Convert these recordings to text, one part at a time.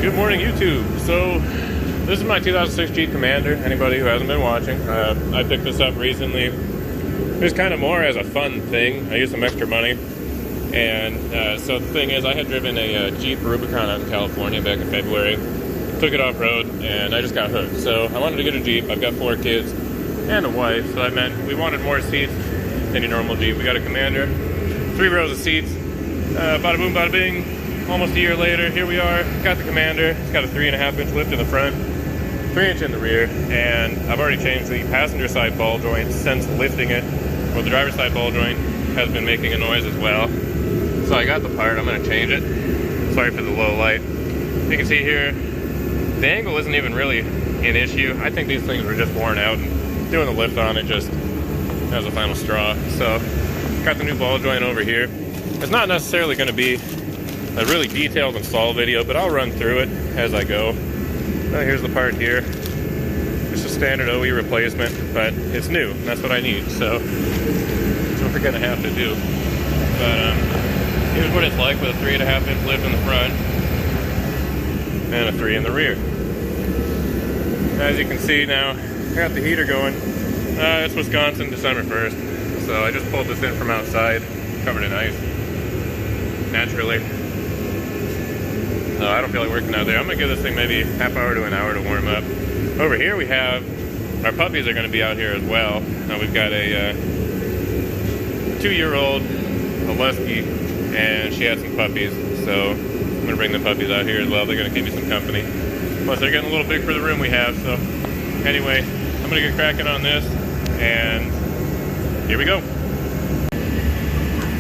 Good morning, YouTube. So, this is my 2006 Jeep Commander. Anybody who hasn't been watching, I picked this up recently. It was kind of more as a fun thing. I used some extra money. And so the thing is, I had driven a Jeep Rubicon out in California back in February. Took it off-road, and I just got hooked. So I wanted to get a Jeep. I've got 4 kids and a wife, so that meant we wanted more seats than your normal Jeep. We got a Commander, 3 rows of seats. Bada boom, bada bing. Almost a year later, here we are. Got the Commander. It's got a 3.5-inch lift in the front, 3-inch in the rear, and I've already changed the passenger side ball joint since lifting it. Well, the driver's side ball joint has been making a noise as well. So I got the part. I'm going to change it. Sorry for the low light. You can see here, the angle isn't even really an issue. I think these things were just worn out, and doing the lift on it just as a final straw. So got the new ball joint over here. It's not necessarily going to be a really detailed install video, but I'll run through it as I go. Here's the part here. Just a standard OE replacement, but it's new. That's what I need, so that's what we're gonna have to do. But here's what it's like with a 3.5-inch lift in the front and a 3 in the rear. As you can see now, I got the heater going. It's Wisconsin, December 1st, so I just pulled this in from outside, covered in ice, naturally. I don't feel like working out there. I'm gonna give this thing maybe half hour to an hour to warm up. Over here we have, our puppies are gonna be out here as well. We've got a 2-year-old, a Lusky, and she had some puppies. So I'm gonna bring the puppies out here as well. They're gonna keep me some company. Plus they're getting a little big for the room we have. So anyway, I'm gonna get cracking on this, and here we go.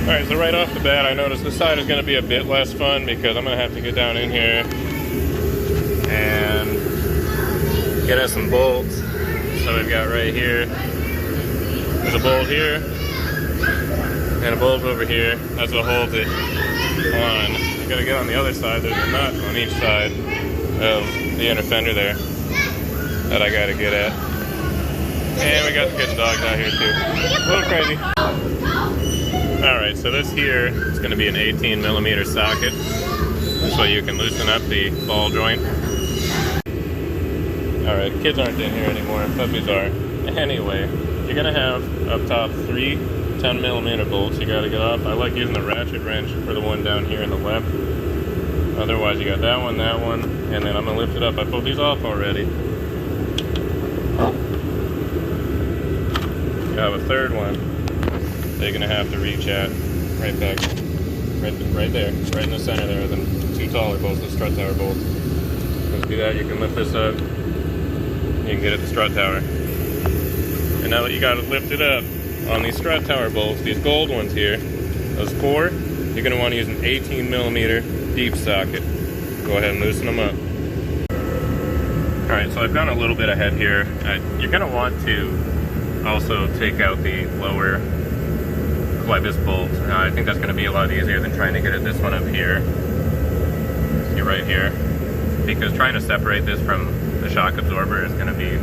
Alright, so right off the bat, I noticed this side is going to be a bit less fun because I'm going to have to get down in here and get at some bolts. So we've got right here, there's a bolt here, and a bolt over here. That's what holds it on. You got to get on the other side. There's a nut on each side of the inner fender there that I got to get at. And we got the kids and dogs out here too. A little crazy. Alright, so this here is going to be an 18mm socket, so you can loosen up the ball joint. Alright, kids aren't in here anymore, puppies are. Anyway, you're going to have up top 3 10mm bolts you got to get off. I like using the ratchet wrench for the one down here in the left. Otherwise, you got that one, and then I'm going to lift it up. I pulled these off already. You have a third one they're going to have to reach at right back, right there, right in the center there. The 2 taller bolts, the strut tower bolts. Once you do that, you can lift this up. You can get at the strut tower. And now that you got it lifted up on these strut tower bolts, these gold ones here, those 4, you're going to want to use an 18mm deep socket. Go ahead and loosen them up. Alright, so I've gone a little bit ahead here. You're going to want to also take out the lower Flybus bolt. I think that's going to be a lot easier than trying to get at this one up here. See right here. Because trying to separate this from the shock absorber is going to be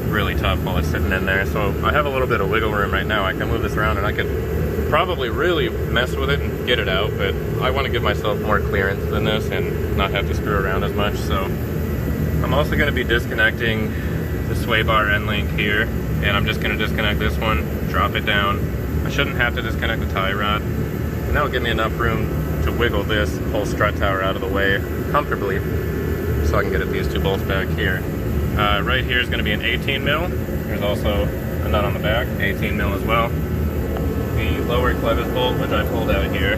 really tough while it's sitting in there. So I have a little bit of wiggle room right now. I can move this around and I could probably really mess with it and get it out, but I want to give myself more clearance than this and not have to screw around as much. So I'm also going to be disconnecting the sway bar end link here, and I'm just going to disconnect this one, drop it down. I shouldn't have to disconnect the tie rod, and that'll give me enough room to wiggle this whole strut tower out of the way comfortably so I can get at these 2 bolts back here. Right here is going to be an 18mm. There's also a nut on the back, 18mm as well. The lower clevis bolt, which I pulled out here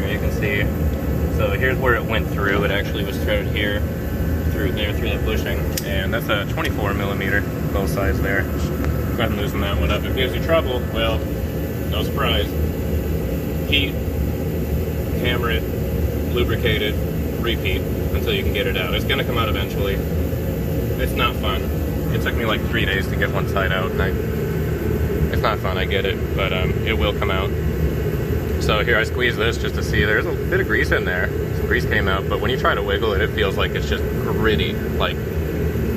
you can see. So here's where it went through. It actually was threaded here, through that bushing, and that's a 24mm, both sides there. Go ahead and loosen that one up. If it gives you trouble, well, no surprise. Heat, hammer it, lubricate it, repeat until you can get it out. It's going to come out eventually. It's not fun. It took me like 3 days to get one side out, and it's not fun, I get it, but it will come out. So here I squeeze this just to see. There's a bit of grease in there. Some grease came out, but when you try to wiggle it, it feels like it's just gritty, like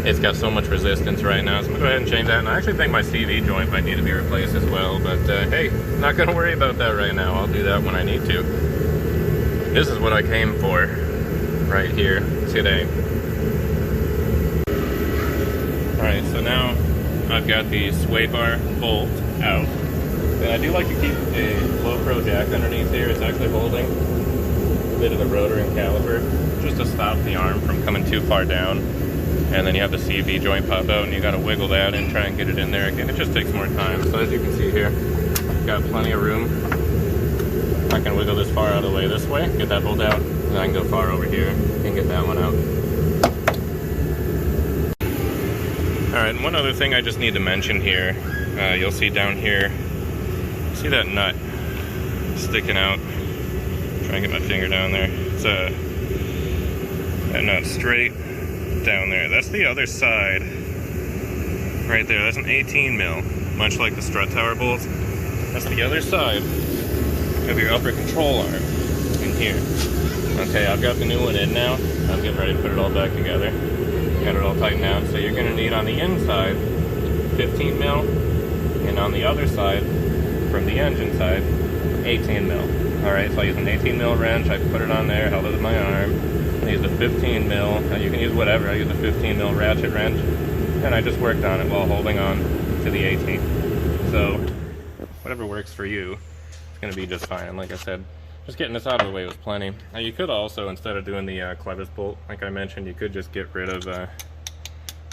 it's got so much resistance right now. So I'm going to go ahead and change that. And I actually think my CV joint might need to be replaced as well. But hey, not going to worry about that right now. I'll do that when I need to. This is what I came for. right here today. Alright, so now I've got the sway bar bolt out. And I do like to keep a low pro jack underneath here. It's actually holding a bit of the rotor and caliper just to stop the arm from coming too far down. And then you have the CV joint pop out and you gotta wiggle that and try and get it in there again. It just takes more time. So as you can see here, I've got plenty of room. I can wiggle this far out of the way this way, get that bolt out, and then I can go far over here and get that one out. Alright, and one other thing I just need to mention here, you'll see down here, see that nut sticking out? Try and get my finger down there. It's that nut straight down there. That's the other side. Right there, that's an 18 mil, much like the strut tower bolts. That's the other side of your upper control arm in here. Okay, I've got the new one in now. I'm getting ready to put it all back together. Got it all tightened out. So you're gonna need on the inside 15 mil, and on the other side, from the engine side, 18 mil. All right, so I use an 18 mil wrench. I put it on there, held it with my arm. I use a 15 mil. Now you can use whatever. I use a 15 mil ratchet wrench, and I just worked on it while holding on to the 18. So whatever works for you, it's gonna be just fine. And like I said, just getting this out of the way was plenty. Now you could also, instead of doing the Flybus bolt, like I mentioned, you could just get rid of,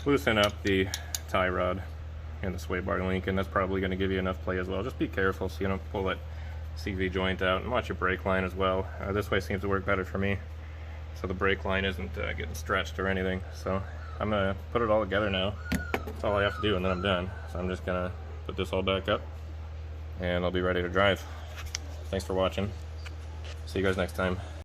loosen up the tie rod and the sway bar link, and that's probably going to give you enough play as well. Just be careful so you don't pull that CV joint out, and watch your brake line as well. This way seems to work better for me, so the brake line isn't getting stretched or anything. So I'm going to put it all together now. That's all I have to do, and then I'm done. So I'm just going to put this all back up, and I'll be ready to drive. Thanks for watching. See you guys next time.